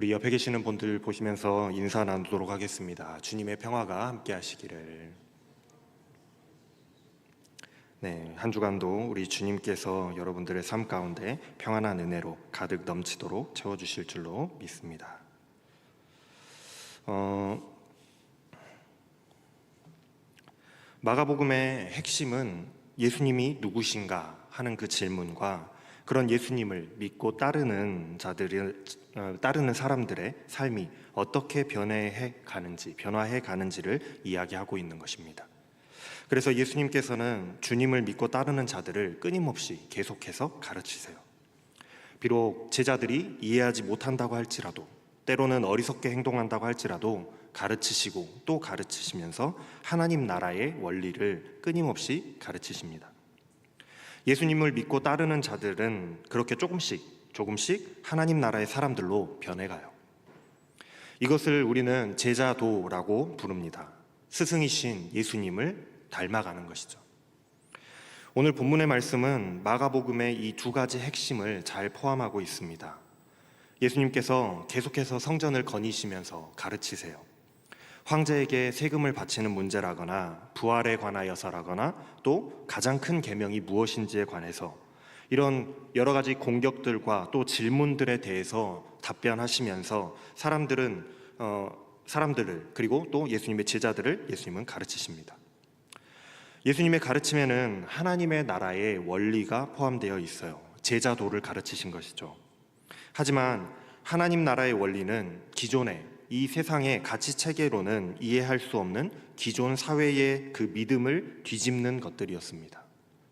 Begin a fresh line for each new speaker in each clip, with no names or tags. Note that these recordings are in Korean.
우리 옆에 계시는 분들 보시면서 인사 나누도록 하겠습니다. 주님의 평화가 함께 하시기를. 네, 한 주간도 우리 주님께서 여러분들의 삶 가운데 평안한 은혜로 가득 넘치도록 채워주실 줄로 믿습니다. 마가복음의 핵심은 예수님이 누구신가 하는 그 질문과 그런 예수님을 믿고 따르는 사람들의 삶이 어떻게 변화해 가는지를 이야기하고 있는 것입니다. 그래서 예수님께서는 주님을 믿고 따르는 자들을 끊임없이 계속해서 가르치세요. 비록 제자들이 이해하지 못한다고 할지라도, 때로는 어리석게 행동한다고 할지라도 가르치시고 또 가르치시면서 하나님 나라의 원리를 끊임없이 가르치십니다. 예수님을 믿고 따르는 자들은 그렇게 조금씩 하나님 나라의 사람들로 변해가요. 이것을 우리는 제자도라고 부릅니다. 스승이신 예수님을 닮아가는 것이죠. 오늘 본문의 말씀은 마가복음의 이 두 가지 핵심을 잘 포함하고 있습니다. 예수님께서 계속해서 성전을 거니시면서 가르치세요. 황제에게 세금을 바치는 문제라거나 부활에 관하여서라거나 또 가장 큰 계명이 무엇인지에 관해서 이런 여러 가지 공격들과 또 질문들에 대해서 답변하시면서 사람들을 그리고 또 예수님의 제자들을 예수님은 가르치십니다. 예수님의 가르침에는 하나님의 나라의 원리가 포함되어 있어요. 제자도를 가르치신 것이죠. 하지만 하나님 나라의 원리는 기존의 이 세상의 가치 체계로는 이해할 수 없는 기존 사회의 그 믿음을 뒤집는 것들이었습니다.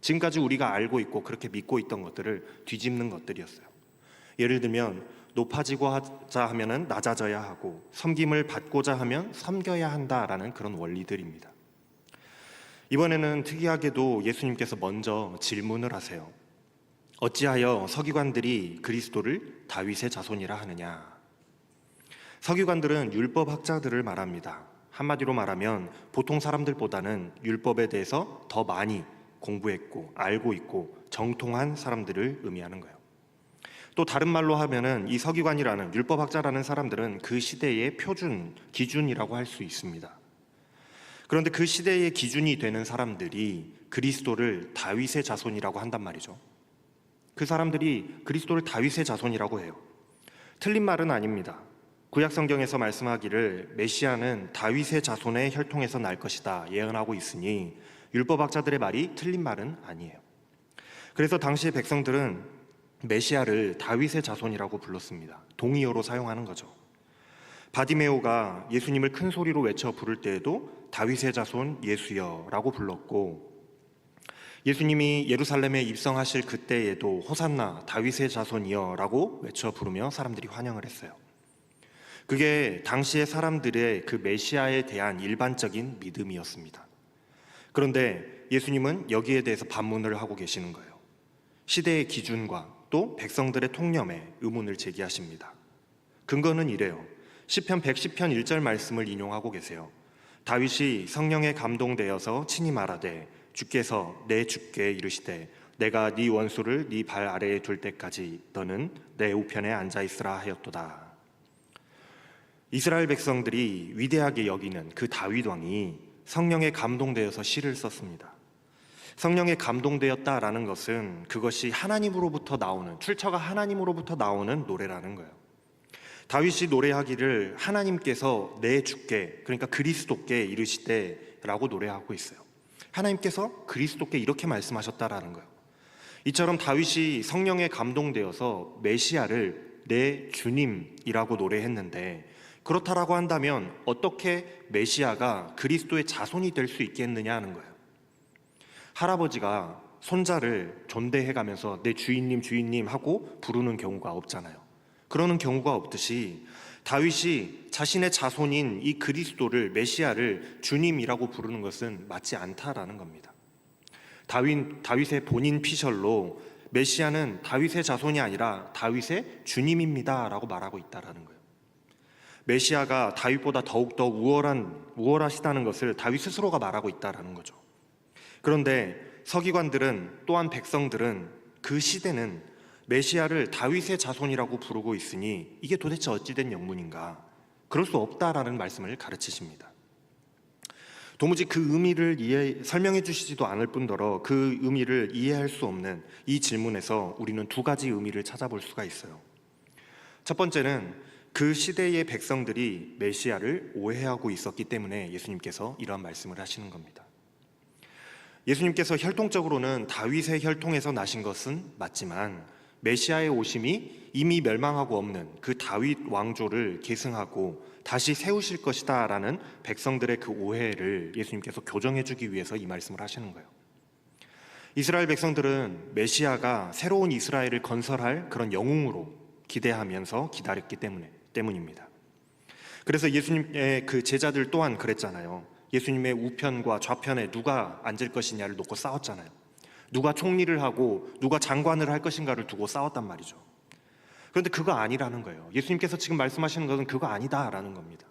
지금까지 우리가 알고 있고 그렇게 믿고 있던 것들을 뒤집는 것들이었어요. 예를 들면 높아지고 하자 하면은 낮아져야 하고 섬김을 받고자 하면 섬겨야 한다라는 그런 원리들입니다. 이번에는 특이하게도 예수님께서 먼저 질문을 하세요. 어찌하여 서기관들이 그리스도를 다윗의 자손이라 하느냐? 서기관들은 율법학자들을 말합니다. 한마디로 말하면 보통 사람들보다는 율법에 대해서 더 많이 공부했고 알고 있고 정통한 사람들을 의미하는 거예요. 또 다른 말로 하면은 이 서기관이라는 율법학자라는 사람들은 그 시대의 표준, 기준이라고 할 수 있습니다. 그런데 그 시대의 기준이 되는 사람들이 그리스도를 다윗의 자손이라고 한단 말이죠. 그 사람들이 그리스도를 다윗의 자손이라고 해요. 틀린 말은 아닙니다. 구약 성경에서 말씀하기를 메시아는 다윗의 자손의 혈통에서 날 것이다 예언하고 있으니 율법학자들의 말이 틀린 말은 아니에요. 그래서 당시의 백성들은 메시아를 다윗의 자손이라고 불렀습니다. 동의어로 사용하는 거죠. 바디메오가 예수님을 큰 소리로 외쳐 부를 때에도 다윗의 자손 예수여라고 불렀고, 예수님이 예루살렘에 입성하실 그때에도 호산나 다윗의 자손이여라고 외쳐 부르며 사람들이 환영을 했어요. 그게 당시의 사람들의 그 메시아에 대한 일반적인 믿음이었습니다. 그런데 예수님은 여기에 대해서 반문을 하고 계시는 거예요. 시대의 기준과 또 백성들의 통념에 의문을 제기하십니다. 근거는 이래요. 시편 110편 1절 말씀을 인용하고 계세요. 다윗이 성령에 감동되어서 친히 말하되 주께서 내 주께 이르시되 내가 네 원수를 네 발 아래에 둘 때까지 너는 내 우편에 앉아 있으라 하였도다. 이스라엘 백성들이 위대하게 여기는 그 다윗 왕이 성령에 감동되어서 시를 썼습니다. 성령에 감동되었다라는 것은 그것이 하나님으로부터 나오는, 출처가 하나님으로부터 나오는 노래라는 거예요. 다윗이 노래하기를 하나님께서 내 주께, 그러니까 그리스도께 이르시되라고 노래하고 있어요. 하나님께서 그리스도께 이렇게 말씀하셨다라는 거예요. 이처럼 다윗이 성령에 감동되어서 메시아를 내 주님이라고 노래했는데, 그렇다라고 한다면 어떻게 메시아가 그리스도의 자손이 될 수 있겠느냐 하는 거예요. 할아버지가 손자를 존대해가면서 내 주인님 하고 부르는 경우가 없잖아요. 그러는 경우가 없듯이 다윗이 자신의 자손인 이 그리스도를, 메시아를 주님이라고 부르는 것은 맞지 않다라는 겁니다. 다윗의 본인 피셜로 메시아는 다윗의 자손이 아니라 다윗의 주님입니다 라고 말하고 있다라는 거예요. 메시아가 다윗보다 더욱더 우월하시다는 것을 다윗 스스로가 말하고 있다라는 거죠. 그런데 서기관들은, 또한 백성들은 그 시대는 메시아를 다윗의 자손이라고 부르고 있으니 이게 도대체 어찌된 영문인가? 그럴 수 없다라는 말씀을 가르치십니다. 도무지 그 의미를 설명해 주시지도 않을 뿐더러 그 의미를 이해할 수 없는 이 질문에서 우리는 두 가지 의미를 찾아볼 수가 있어요. 첫 번째는 그 시대의 백성들이 메시아를 오해하고 있었기 때문에 예수님께서 이러한 말씀을 하시는 겁니다. 예수님께서 혈통적으로는 다윗의 혈통에서 나신 것은 맞지만 메시아의 오심이 이미 멸망하고 없는 그 다윗 왕조를 계승하고 다시 세우실 것이다 라는 백성들의 그 오해를 예수님께서 교정해 주기 위해서 이 말씀을 하시는 거예요. 이스라엘 백성들은 메시아가 새로운 이스라엘을 건설할 그런 영웅으로 기대하면서 기다렸기 때문입니다. 그래서 예수님의 그 제자들 또한 그랬잖아요. 예수님의 우편과 좌편에 누가 앉을 것이냐를 놓고 싸웠잖아요. 누가 총리를 하고 누가 장관을 할 것인가를 두고 싸웠단 말이죠. 그런데 그거 아니라는 거예요. 예수님께서 지금 말씀하시는 것은 그거 아니다라는 겁니다.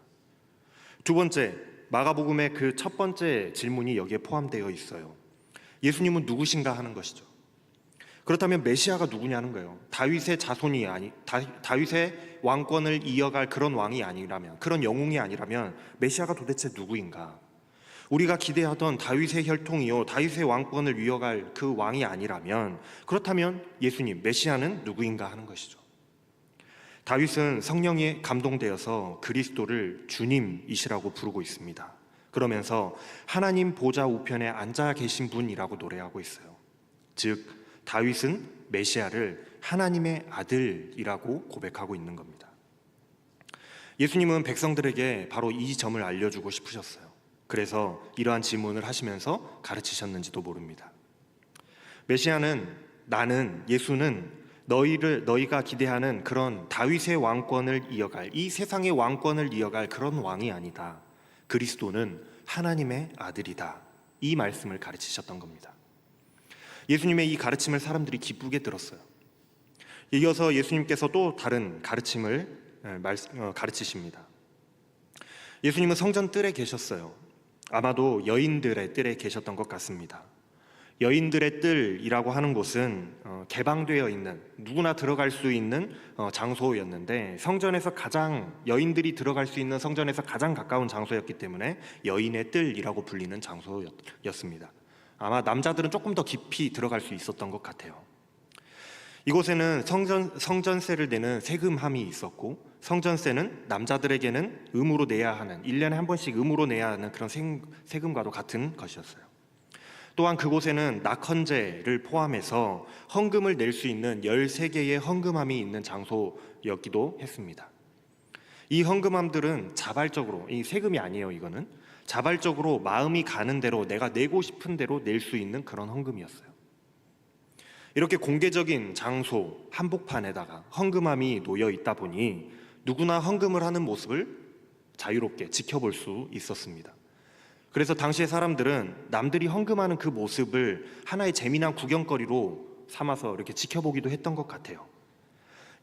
두 번째, 마가복음의 그 첫 번째 질문이 여기에 포함되어 있어요. 예수님은 누구신가 하는 것이죠. 그렇다면 메시아가 누구냐는 거예요. 다윗의 자손이 다윗의 왕권을 이어갈 그런 왕이 아니라면, 그런 영웅이 아니라면 메시아가 도대체 누구인가? 우리가 기대하던 다윗의 혈통이요 다윗의 왕권을 이어갈 그 왕이 아니라면, 그렇다면 예수님 메시아는 누구인가 하는 것이죠. 다윗은 성령에 감동되어서 그리스도를 주님이시라고 부르고 있습니다. 그러면서 하나님 보좌 우편에 앉아 계신 분이라고 노래하고 있어요. 즉 다윗은 메시아를 하나님의 아들이라고 고백하고 있는 겁니다. 예수님은 백성들에게 바로 이 점을 알려주고 싶으셨어요. 그래서 이러한 질문을 하시면서 가르치셨는지도 모릅니다. 메시아는, 예수는 너희가 기대하는 그런 다윗의 왕권을 이어갈, 이 세상의 왕권을 이어갈 그런 왕이 아니다. 그리스도는 하나님의 아들이다. 이 말씀을 가르치셨던 겁니다. 예수님의 이 가르침을 사람들이 기쁘게 들었어요. 이어서 예수님께서 또 다른 가르침을 가르치십니다. 예수님은 성전 뜰에 계셨어요. 아마도 여인들의 뜰에 계셨던 것 같습니다. 여인들의 뜰이라고 하는 곳은 개방되어 있는, 누구나 들어갈 수 있는 장소였는데, 여인들이 들어갈 수 있는 성전에서 가장 가까운 장소였기 때문에 여인의 뜰이라고 불리는 장소였습니다. 아마 남자들은 조금 더 깊이 들어갈 수 있었던 것 같아요. 이곳에는 성전세를 내는 세금함이 있었고, 성전세는 남자들에게는 의무로 내야 하는, 1년에 한 번씩 의무로 내야 하는 그런 세금과도 같은 것이었어요. 또한 그곳에는 낙헌제를 포함해서 헌금을 낼 수 있는 13개의 헌금함이 있는 장소였기도 했습니다. 이 헌금함들은 자발적으로, 이 세금이 아니에요, 이거는 자발적으로 마음이 가는 대로, 내가 내고 싶은 대로 낼 수 있는 그런 헌금이었어요. 이렇게 공개적인 장소 한복판에다가 헌금함이 놓여 있다 보니 누구나 헌금을 하는 모습을 자유롭게 지켜볼 수 있었습니다. 그래서 당시의 사람들은 남들이 헌금하는 그 모습을 하나의 재미난 구경거리로 삼아서 이렇게 지켜보기도 했던 것 같아요.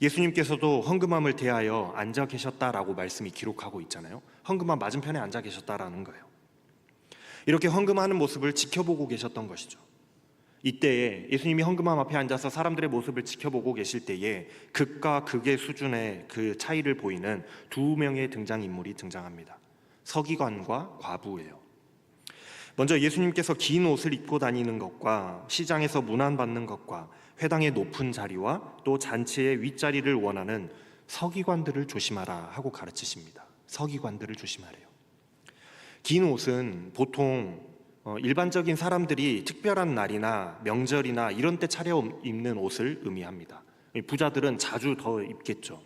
예수님께서도 헌금함을 대하여 앉아 계셨다라고 말씀이 기록하고 있잖아요. 헌금함 맞은편에 앉아 계셨다라는 거예요. 이렇게 헌금하는 모습을 지켜보고 계셨던 것이죠. 이때에 예수님이 헌금함 앞에 앉아서 사람들의 모습을 지켜보고 계실 때에 극과 극의 수준의 그 차이를 보이는 두 명의 등장인물이 등장합니다. 서기관과 과부예요. 먼저 예수님께서 긴 옷을 입고 다니는 것과 시장에서 문안받는 것과 회당의 높은 자리와 또 잔치의 윗자리를 원하는 서기관들을 조심하라 하고 가르치십니다. 서기관들을 조심하래요. 긴 옷은 보통 일반적인 사람들이 특별한 날이나 명절이나 이런 때 차려입는 옷을 의미합니다. 부자들은 자주 더 입겠죠.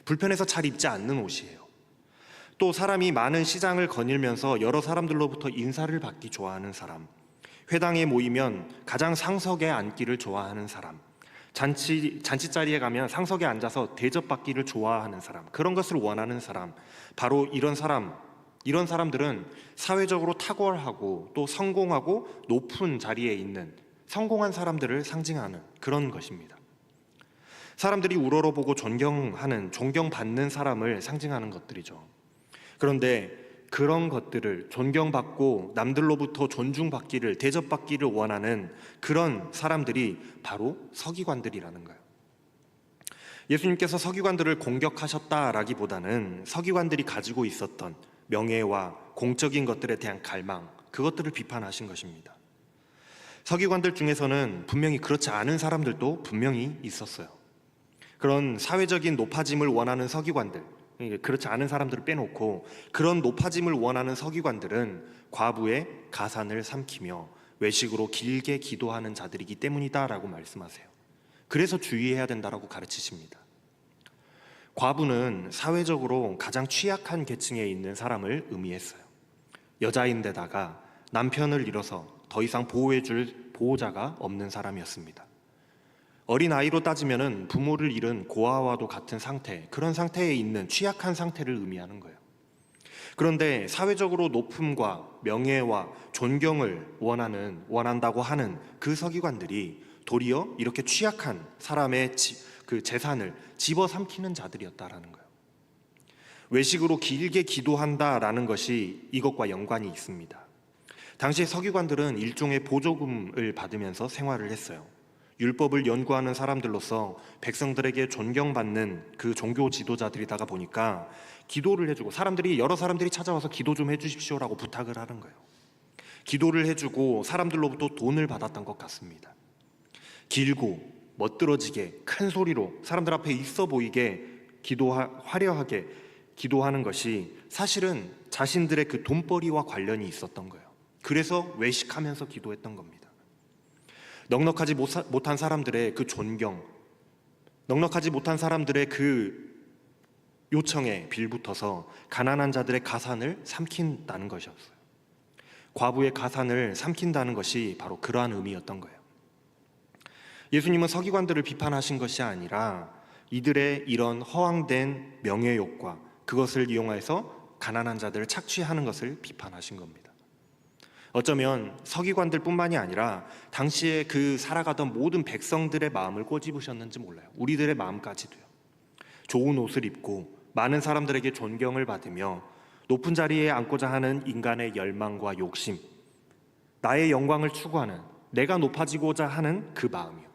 불편해서 잘 입지 않는 옷이에요. 또 사람이 많은 시장을 거닐면서 여러 사람들로부터 인사를 받기 좋아하는 사람, 회당에 모이면 가장 상석에 앉기를 좋아하는 사람, 잔치자리에 가면 상석에 앉아서 대접받기를 좋아하는 사람, 그런 것을 원하는 사람, 바로 이런 사람들은 사회적으로 탁월하고 또 성공하고 높은 자리에 있는 성공한 사람들을 상징하는 그런 것입니다. 사람들이 우러러보고 존경받는 사람을 상징하는 것들이죠. 그런데 그런 것들을 존경받고 남들로부터 존중받기를, 대접받기를 원하는 그런 사람들이 바로 서기관들이라는 거예요. 예수님께서 서기관들을 공격하셨다라기보다는 서기관들이 가지고 있었던 명예와 공적인 것들에 대한 갈망, 그것들을 비판하신 것입니다. 서기관들 중에서는 분명히 그렇지 않은 사람들도 분명히 있었어요. 그런 사회적인 높아짐을 원하는 서기관들, 그렇지 않은 사람들을 빼놓고 그런 높아짐을 원하는 서기관들은 과부의 가산을 삼키며 외식으로 길게 기도하는 자들이기 때문이다라고 말씀하세요. 그래서 주의해야 된다라고 가르치십니다. 과부는 사회적으로 가장 취약한 계층에 있는 사람을 의미했어요. 여자인데다가 남편을 잃어서 더 이상 보호해줄 보호자가 없는 사람이었습니다. 어린아이로 따지면 부모를 잃은 고아와도 같은 상태, 그런 상태에 있는 취약한 상태를 의미하는 거예요. 그런데 사회적으로 높음과 명예와 존경을 원한다고 하는 그 서기관들이 도리어 이렇게 취약한 사람의 그 재산을 집어삼키는 자들이었다라는 거예요. 외식으로 길게 기도한다라는 것이 이것과 연관이 있습니다. 당시 서기관들은 일종의 보조금을 받으면서 생활을 했어요. 율법을 연구하는 사람들로서 백성들에게 존경받는 그 종교 지도자들이다가 보니까 기도를 해주고 여러 사람들이 찾아와서 기도 좀 해주십시오라고 부탁을 하는 거예요. 기도를 해주고 사람들로부터 돈을 받았던 것 같습니다. 길고 멋들어지게 큰 소리로 사람들 앞에 있어 보이게 화려하게 기도하는 것이 사실은 자신들의 그 돈벌이와 관련이 있었던 거예요. 그래서 외식하면서 기도했던 겁니다. 넉넉하지 못한 사람들의 그 존경, 넉넉하지 못한 사람들의 그 요청에 빌붙어서 가난한 자들의 가산을 삼킨다는 것이었어요. 과부의 가산을 삼킨다는 것이 바로 그러한 의미였던 거예요. 예수님은 서기관들을 비판하신 것이 아니라 이들의 이런 허황된 명예욕과 그것을 이용해서 가난한 자들을 착취하는 것을 비판하신 겁니다. 어쩌면 서기관들 뿐만이 아니라 당시에 그 살아가던 모든 백성들의 마음을 꼬집으셨는지 몰라요. 우리들의 마음까지도요. 좋은 옷을 입고 많은 사람들에게 존경을 받으며 높은 자리에 앉고자 하는 인간의 열망과 욕심, 나의 영광을 추구하는, 내가 높아지고자 하는 그 마음이요.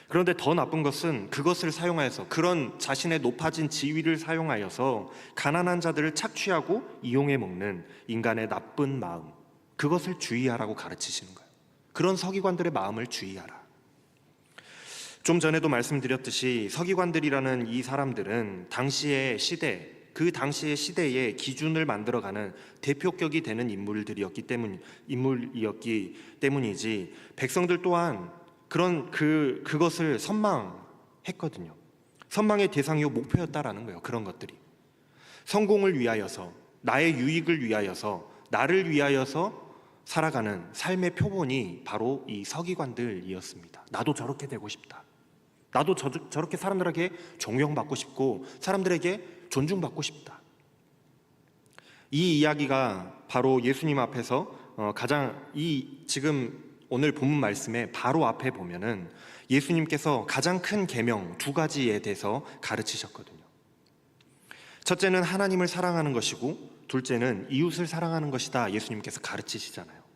그런데 더 나쁜 것은 그것을 사용하여서, 그런 자신의 높아진 지위를 사용하여서 가난한 자들을 착취하고 이용해 먹는 인간의 나쁜 마음, 그것을 주의하라고 가르치시는 거예요. 그런 서기관들의 마음을 주의하라. 좀 전에도 말씀드렸듯이 서기관들이라는 이 사람들은 당시의 시대, 그 당시의 시대의 기준을 만들어가는 대표격이 되는 인물이었기 때문이지 백성들 또한 그것을 선망했거든요. 선망의 대상이요 목표였다라는 거예요. 그런 것들이 성공을 위하여서, 나의 유익을 위하여서, 나를 위하여서 살아가는 삶의 표본이 바로 이 서기관들이었습니다. 나도 저렇게 되고 싶다. 나도 저렇게 사람들에게 존경받고 싶고 사람들에게 존중받고 싶다. 이 이야기가 바로 예수님 앞에서 지금 오늘 본문 말씀에 바로 앞에 보면은 예수님께서 가장 큰 계명 2가지에 대해서 가르치셨거든요. 첫째는 하나님을 사랑하는 것이고 둘째는 이웃을 사랑하는 것이다. 예수님께서 가르치시잖아요.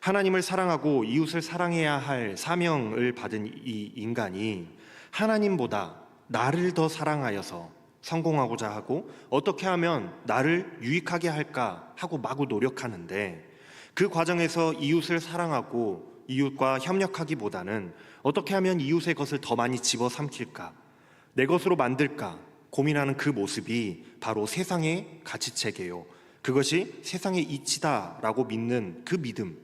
하나님을 사랑하고 이웃을 사랑해야 할 사명을 받은 이 인간이 하나님보다 나를 더 사랑하여서 성공하고자 하고 어떻게 하면 나를 유익하게 할까 하고 마구 노력하는데, 그 과정에서 이웃을 사랑하고 이웃과 협력하기보다는 어떻게 하면 이웃의 것을 더 많이 집어삼킬까, 내 것으로 만들까 고민하는 그 모습이 바로 세상의 가치체계요, 그것이 세상의 이치다라고 믿는 그 믿음,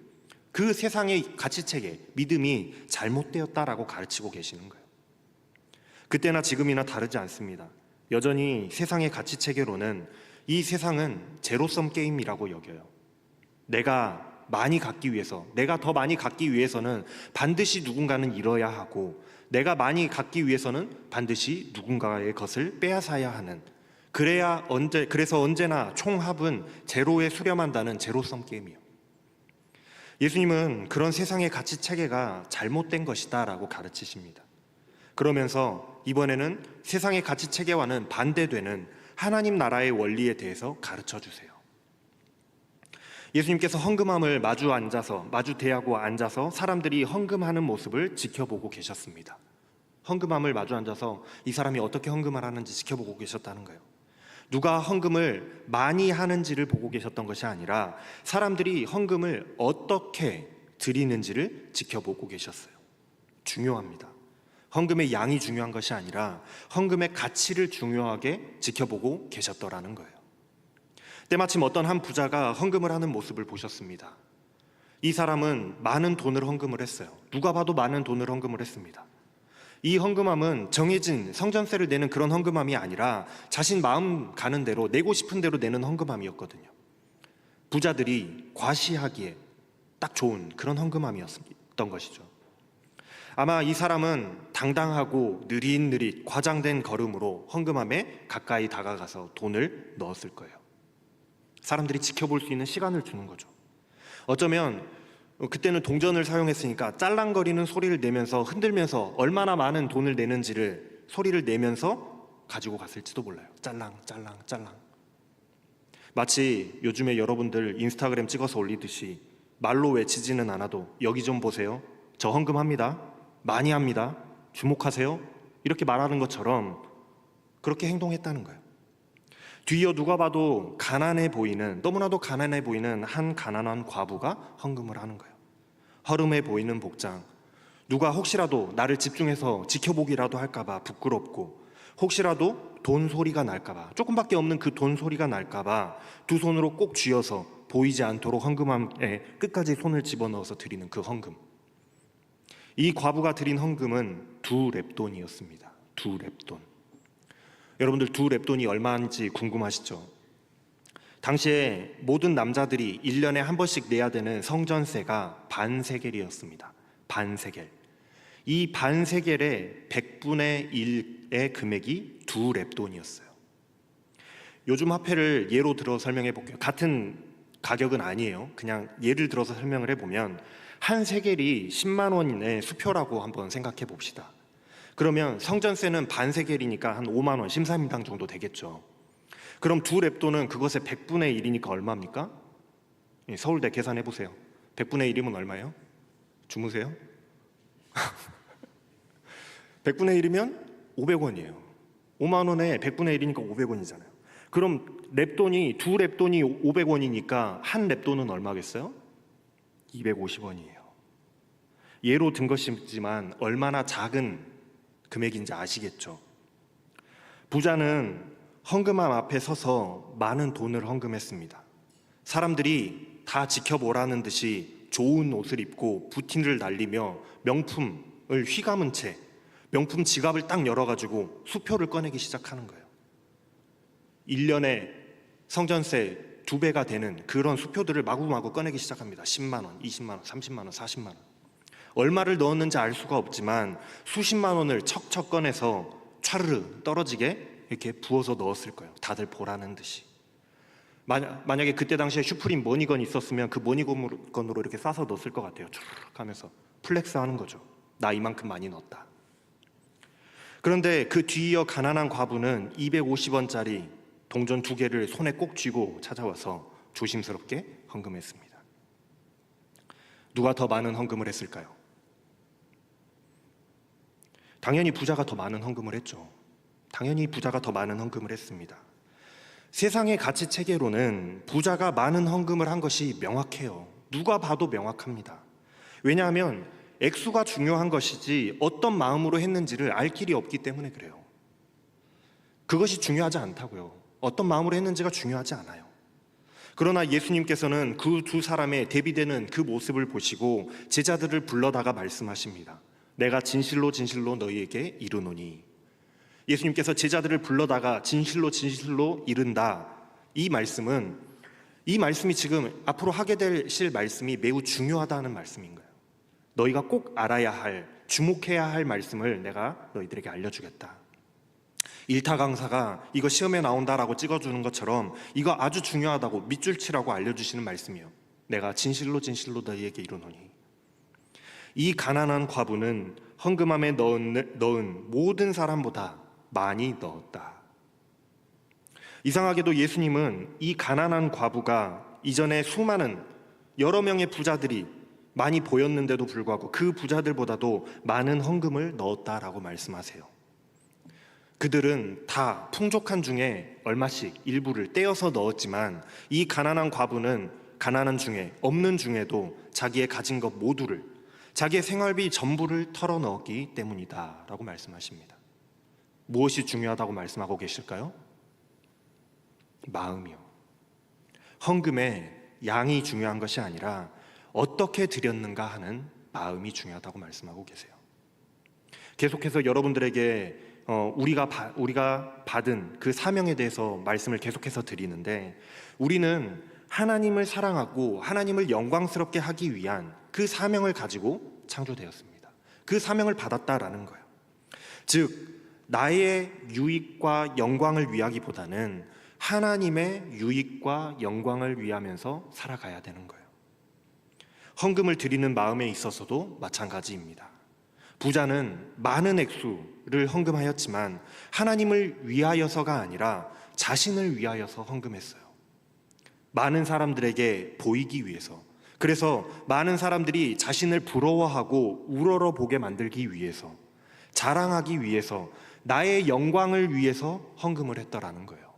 그 세상의 가치체계, 믿음이 잘못되었다라고 가르치고 계시는 거예요. 그때나 지금이나 다르지 않습니다. 여전히 세상의 가치체계로는 이 세상은 제로섬 게임이라고 여겨요. 내가 많이 갖기 위해서, 내가 더 많이 갖기 위해서는 반드시 누군가는 잃어야 하고, 내가 많이 갖기 위해서는 반드시 누군가의 것을 빼앗아야 하는, 그래서 언제나 총합은 제로에 수렴한다는 제로섬 게임이에요. 예수님은 그런 세상의 가치 체계가 잘못된 것이다 라고 가르치십니다. 그러면서 이번에는 세상의 가치 체계와는 반대되는 하나님 나라의 원리에 대해서 가르쳐 주세요. 예수님께서 헌금함을 마주 대하고 앉아서 사람들이 헌금하는 모습을 지켜보고 계셨습니다. 헌금함을 마주 앉아서 이 사람이 어떻게 헌금을 하는지 지켜보고 계셨다는 거예요. 누가 헌금을 많이 하는지를 보고 계셨던 것이 아니라 사람들이 헌금을 어떻게 드리는지를 지켜보고 계셨어요. 중요합니다. 헌금의 양이 중요한 것이 아니라 헌금의 가치를 중요하게 지켜보고 계셨더라는 거예요. 때마침 어떤 한 부자가 헌금을 하는 모습을 보셨습니다. 이 사람은 많은 돈을 헌금을 했어요. 누가 봐도 많은 돈을 헌금을 했습니다. 이 헌금함은 정해진 성전세를 내는 그런 헌금함이 아니라 자신 마음 가는 대로 내고 싶은 대로 내는 헌금함이었거든요. 부자들이 과시하기에 딱 좋은 그런 헌금함이었던 것이죠. 아마 이 사람은 당당하고 느릿느릿 과장된 걸음으로 헌금함에 가까이 다가가서 돈을 넣었을 거예요. 사람들이 지켜볼 수 있는 시간을 주는 거죠. 어쩌면 그때는 동전을 사용했으니까 짤랑거리는 소리를 내면서 흔들면서 얼마나 많은 돈을 내는지를 소리를 내면서 가지고 갔을지도 몰라요. 짤랑 짤랑 짤랑. 마치 요즘에 여러분들 인스타그램 찍어서 올리듯이 말로 외치지는 않아도 여기 좀 보세요, 저 헌금합니다, 많이 합니다, 주목하세요, 이렇게 말하는 것처럼 그렇게 행동했다는 거예요. 뒤이어 누가 봐도 가난해 보이는, 너무나도 가난해 보이는 한 가난한 과부가 헌금을 하는 거예요. 허름해 보이는 복장, 누가 혹시라도 나를 집중해서 지켜보기라도 할까봐 부끄럽고, 혹시라도 돈 소리가 날까봐, 조금밖에 없는 그 돈 소리가 날까봐 두 손으로 꼭 쥐어서 보이지 않도록 헌금함에 끝까지 손을 집어넣어서 드리는 그 헌금. 이 과부가 드린 헌금은 2렙돈이었습니다. 2렙돈. 여러분들 2렙돈이 얼마인지 궁금하시죠? 당시에 모든 남자들이 1년에 한 번씩 내야 되는 성전세가 반세겔이었습니다. 반세겔. 이 반세겔의 100분의 1의 금액이 2렙돈이었어요. 요즘 화폐를 예로 들어 설명해 볼게요. 같은 가격은 아니에요. 그냥 예를 들어서 설명을 해보면 한 세겔이 10만 원의 수표라고 한번 생각해 봅시다. 그러면 성전세는 반세겔이니까 한 5만 원, 심사임당 정도 되겠죠. 그럼 2렙돈은 그것의 100분의 1이니까 얼마입니까? 서울대 계산해 보세요. 100분의 1이면 얼마예요? 주무세요? 100분의 1이면 500원이에요. 5만 원에 100분의 1이니까 500원이잖아요. 그럼 렙돈이 2렙돈이 500원이니까 한 렙돈은 얼마겠어요? 250원이에요. 예로 든 것이지만 얼마나 작은 금액인지 아시겠죠? 부자는 헌금함 앞에 서서 많은 돈을 헌금했습니다. 사람들이 다 지켜보라는 듯이 좋은 옷을 입고 부티를 날리며 명품을 휘감은 채 명품 지갑을 딱 열어가지고 수표를 꺼내기 시작하는 거예요. 1년에 성전세 2배가 되는 그런 수표들을 마구마구 꺼내기 시작합니다. 10만 원, 20만 원, 30만 원, 40만 원. 얼마를 넣었는지 알 수가 없지만 수십만 원을 척척 꺼내서 촤르르 떨어지게 이렇게 부어서 넣었을 거예요. 다들 보라는 듯이. 만약에 그때 당시에 슈프림 머니건이 있었으면 그 머니건으로 이렇게 싸서 넣었을 것 같아요. 촤르르 하면서 플렉스 하는 거죠. 나 이만큼 많이 넣었다. 그런데 그 뒤이어 가난한 과부는 250원짜리 동전 2개를 손에 꼭 쥐고 찾아와서 조심스럽게 헌금했습니다. 누가 더 많은 헌금을 했을까요? 당연히 부자가 더 많은 헌금을 했죠. 당연히 부자가 더 많은 헌금을 했습니다. 세상의 가치 체계로는 부자가 많은 헌금을 한 것이 명확해요. 누가 봐도 명확합니다. 왜냐하면 액수가 중요한 것이지 어떤 마음으로 했는지를 알 길이 없기 때문에 그래요. 그것이 중요하지 않다고요. 어떤 마음으로 했는지가 중요하지 않아요. 그러나 예수님께서는 그 두 사람의 대비되는 그 모습을 보시고 제자들을 불러다가 말씀하십니다. 내가 진실로 진실로 너희에게 이르노니. 예수님께서 제자들을 불러다가 진실로 진실로 이른다. 이 말씀이 지금 앞으로 하게 되실 말씀이 매우 중요하다는 말씀인 거예요. 너희가 꼭 알아야 할, 주목해야 할 말씀을 내가 너희들에게 알려주겠다. 일타 강사가 이거 시험에 나온다라고 찍어주는 것처럼 이거 아주 중요하다고 밑줄 치라고 알려주시는 말씀이에요. 내가 진실로 진실로 너희에게 이르노니. 이 가난한 과부는 헌금함에 넣은 모든 사람보다 많이 넣었다. 이상하게도 예수님은 이 가난한 과부가 이전에 수많은 여러 명의 부자들이 많이 보였는데도 불구하고 그 부자들보다도 많은 헌금을 넣었다라고 말씀하세요. 그들은 다 풍족한 중에 얼마씩 일부를 떼어서 넣었지만 이 가난한 과부는 가난한 중에 없는 중에도 자기의 가진 것 모두를, 자기의 생활비 전부를 털어 넣었기 때문이다 라고 말씀하십니다. 무엇이 중요하다고 말씀하고 계실까요? 마음이요. 헌금의 양이 중요한 것이 아니라 어떻게 드렸는가 하는 마음이 중요하다고 말씀하고 계세요. 계속해서 여러분들에게 우리가 받은 그 사명에 대해서 말씀을 계속해서 드리는데, 우리는 하나님을 사랑하고 하나님을 영광스럽게 하기 위한 그 사명을 가지고 창조되었습니다. 그 사명을 받았다라는 거예요. 즉 나의 유익과 영광을 위하기보다는 하나님의 유익과 영광을 위하면서 살아가야 되는 거예요. 헌금을 드리는 마음에 있어서도 마찬가지입니다. 부자는 많은 액수를 헌금하였지만 하나님을 위하여서가 아니라 자신을 위하여서 헌금했어요. 많은 사람들에게 보이기 위해서, 그래서 많은 사람들이 자신을 부러워하고 우러러 보게 만들기 위해서, 자랑하기 위해서, 나의 영광을 위해서 헌금을 했더라는 거예요.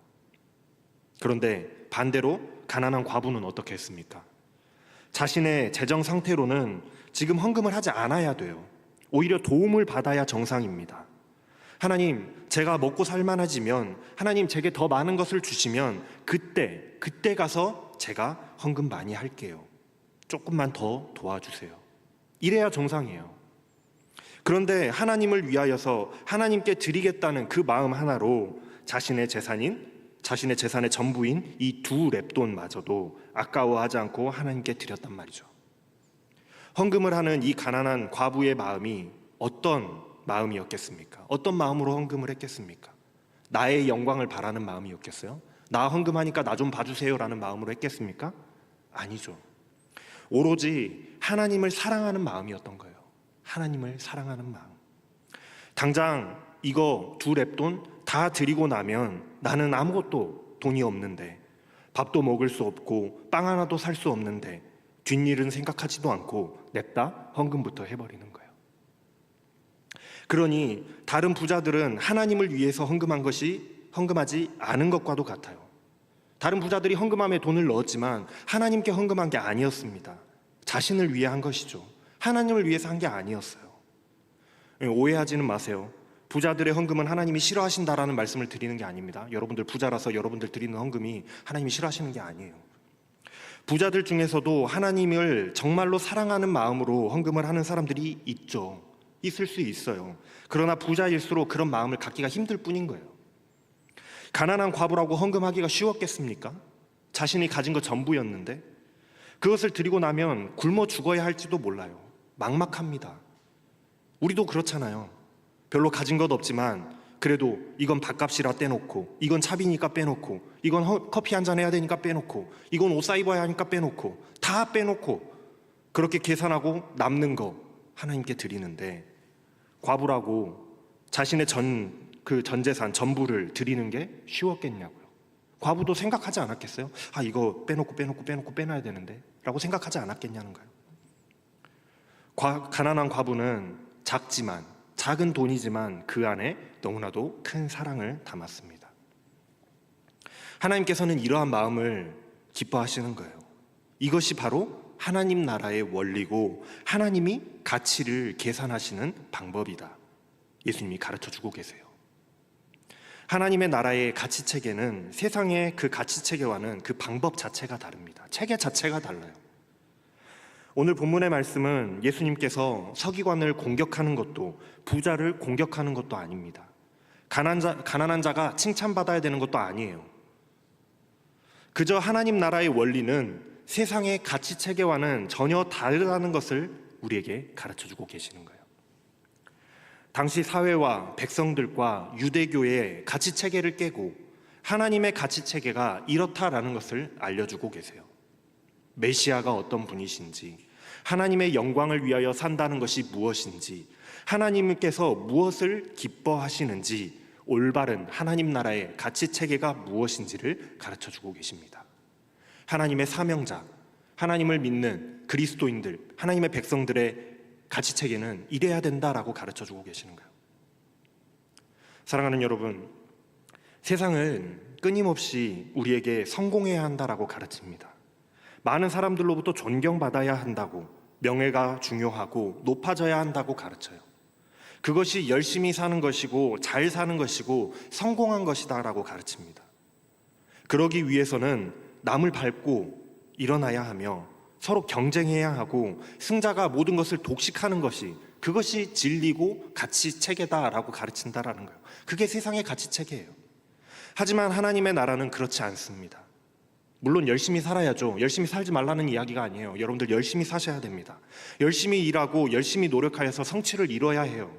그런데 반대로 가난한 과부는 어떻게 했습니까? 자신의 재정 상태로는 지금 헌금을 하지 않아야 돼요. 오히려 도움을 받아야 정상입니다. 하나님, 제가 먹고 살만해지면, 하나님 제게 더 많은 것을 주시면 그때 가서 제가 헌금 많이 할게요. 조금만 더 도와주세요. 이래야 정상이에요. 그런데 하나님을 위하여서 하나님께 드리겠다는 그 마음 하나로 자신의 재산의 전부인 이 2렙돈마저도 아까워하지 않고 하나님께 드렸단 말이죠. 헌금을 하는 이 가난한 과부의 마음이 어떤 마음이었겠습니까? 어떤 마음으로 헌금을 했겠습니까? 나의 영광을 바라는 마음이었겠어요? 나 헌금하니까 나 좀 봐주세요라는 마음으로 했겠습니까? 아니죠. 오로지 하나님을 사랑하는 마음이었던 거예요. 하나님을 사랑하는 마음. 당장 이거 2렙돈 다 드리고 나면 나는 아무것도 돈이 없는데, 밥도 먹을 수 없고 빵 하나도 살 수 없는데 뒷일은 생각하지도 않고 냅다 헌금부터 해버리는 거예요. 그러니 다른 부자들은 하나님을 위해서 헌금하지 않은 것과도 같아요. 다른 부자들이 헌금함에 돈을 넣었지만 하나님께 헌금한 게 아니었습니다. 자신을 위해 한 것이죠. 하나님을 위해서 한 게 아니었어요. 오해하지는 마세요. 부자들의 헌금은 하나님이 싫어하신다라는 말씀을 드리는 게 아닙니다. 여러분들 부자라서 여러분들 드리는 헌금이 하나님이 싫어하시는 게 아니에요. 부자들 중에서도 하나님을 정말로 사랑하는 마음으로 헌금을 하는 사람들이 있죠. 있을 수 있어요. 그러나 부자일수록 그런 마음을 갖기가 힘들 뿐인 거예요. 가난한 과부라고 헌금하기가 쉬웠겠습니까? 자신이 가진 것 전부였는데 그것을 드리고 나면 굶어 죽어야 할지도 몰라요. 막막합니다. 우리도 그렇잖아요. 별로 가진 것 없지만 그래도 이건 밥값이라 떼놓고, 이건 차비니까 빼놓고, 이건 커피 한잔 해야 되니까 빼놓고, 이건 옷 사 입어야 하니까 빼놓고, 다 빼놓고 그렇게 계산하고 남는 거 하나님께 드리는데, 과부라고 자신의 전 재산 전부를 드리는 게 쉬웠겠냐고요. 과부도 생각하지 않았겠어요? 이거 빼놓고 빼놔야 되는데 라고 생각하지 않았겠냐는 거예요. 가난한 과부는 작은 돈이지만 그 안에 너무나도 큰 사랑을 담았습니다. 하나님께서는 이러한 마음을 기뻐하시는 거예요. 이것이 바로 하나님 나라의 원리고 하나님이 가치를 계산하시는 방법이다. 예수님이 가르쳐주고 계세요. 하나님의 나라의 가치체계는 세상의 그 가치체계와는 그 방법 자체가 다릅니다. 체계 자체가 달라요. 오늘 본문의 말씀은 예수님께서 서기관을 공격하는 것도, 부자를 공격하는 것도 아닙니다. 가난한 자가 칭찬받아야 되는 것도 아니에요. 그저 하나님 나라의 원리는 세상의 가치체계와는 전혀 다르다는 것을 우리에게 가르쳐주고 계시는 거예요. 당시 사회와 백성들과 유대교의 가치체계를 깨고 하나님의 가치체계가 이렇다라는 것을 알려주고 계세요. 메시아가 어떤 분이신지, 하나님의 영광을 위하여 산다는 것이 무엇인지, 하나님께서 무엇을 기뻐하시는지, 올바른 하나님 나라의 가치체계가 무엇인지를 가르쳐주고 계십니다. 하나님의 사명자, 하나님을 믿는 그리스도인들, 하나님의 백성들의 가치체계는 이래야 된다라고 가르쳐주고 계시는 거예요. 사랑하는 여러분, 세상은 끊임없이 우리에게 성공해야 한다라고 가르칩니다. 많은 사람들로부터 존경받아야 한다고, 명예가 중요하고 높아져야 한다고 가르쳐요. 그것이 열심히 사는 것이고 잘 사는 것이고 성공한 것이다라고 가르칩니다. 그러기 위해서는 남을 밟고 일어나야 하며 서로 경쟁해야 하고 승자가 모든 것을 독식하는 것이, 그것이 진리고 가치체계다라고 가르친다라는 거예요. 그게 세상의 가치체계예요. 하지만 하나님의 나라는 그렇지 않습니다. 물론 열심히 살아야죠. 열심히 살지 말라는 이야기가 아니에요. 여러분들 열심히 사셔야 됩니다. 열심히 일하고 열심히 노력하여서 성취를 이뤄야 해요.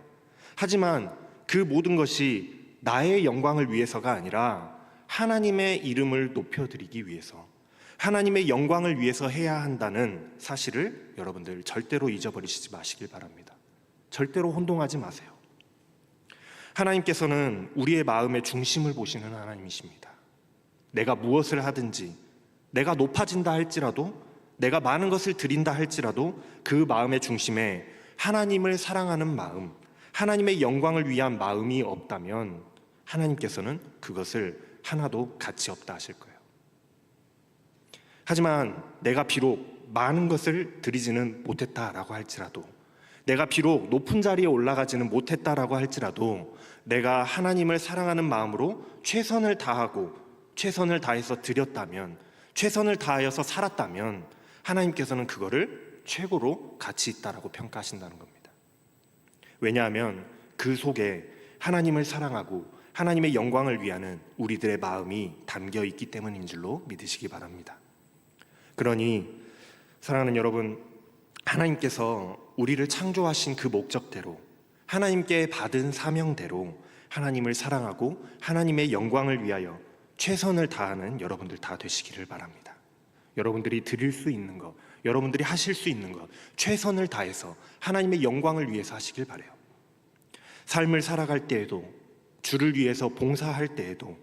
하지만 그 모든 것이 나의 영광을 위해서가 아니라 하나님의 이름을 높여드리기 위해서, 하나님의 영광을 위해서 해야 한다는 사실을 여러분들 절대로 잊어버리시지 마시길 바랍니다. 절대로 혼동하지 마세요. 하나님께서는 우리의 마음의 중심을 보시는 하나님이십니다. 내가 무엇을 하든지, 내가 높아진다 할지라도, 내가 많은 것을 드린다 할지라도 그 마음의 중심에 하나님을 사랑하는 마음, 하나님의 영광을 위한 마음이 없다면 하나님께서는 그것을 하나도 가치 없다 하실 거예요. 하지만 내가 비록 많은 것을 드리지는 못했다라고 할지라도, 내가 비록 높은 자리에 올라가지는 못했다라고 할지라도 내가 하나님을 사랑하는 마음으로 최선을 다하고 최선을 다해서 드렸다면, 최선을 다하여서 살았다면 하나님께서는 그거를 최고로 가치 있다라고 평가하신다는 겁니다. 왜냐하면 그 속에 하나님을 사랑하고 하나님의 영광을 위하는 우리들의 마음이 담겨 있기 때문인 줄로 믿으시기 바랍니다. 그러니 사랑하는 여러분, 하나님께서 우리를 창조하신 그 목적대로, 하나님께 받은 사명대로 하나님을 사랑하고 하나님의 영광을 위하여 최선을 다하는 여러분들 다 되시기를 바랍니다. 여러분들이 드릴 수 있는 것, 여러분들이 하실 수 있는 것, 최선을 다해서 하나님의 영광을 위해서 하시길 바라요. 삶을 살아갈 때에도, 주를 위해서 봉사할 때에도,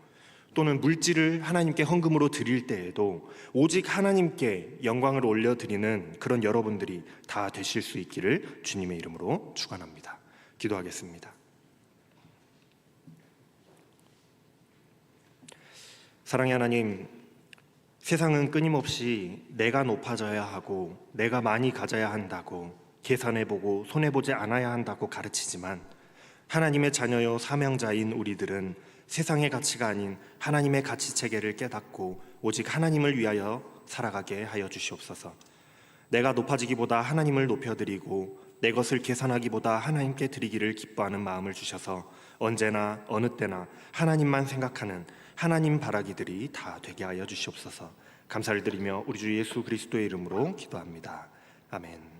또는 물질을 하나님께 헌금으로 드릴 때에도 오직 하나님께 영광을 올려드리는 그런 여러분들이 다 되실 수 있기를 주님의 이름으로 축원합니다. 기도하겠습니다. 사랑의 하나님, 세상은 끊임없이 내가 높아져야 하고 내가 많이 가져야 한다고 계산해보고 손해보지 않아야 한다고 가르치지만, 하나님의 자녀요 사명자인 우리들은 세상의 가치가 아닌 하나님의 가치체계를 깨닫고 오직 하나님을 위하여 살아가게 하여 주시옵소서. 내가 높아지기보다 하나님을 높여드리고 내 것을 계산하기보다 하나님께 드리기를 기뻐하는 마음을 주셔서 언제나 어느 때나 하나님만 생각하는 하나님 바라기들이 다 되게 하여 주시옵소서. 감사를 드리며 우리 주 예수 그리스도의 이름으로 기도합니다. 아멘.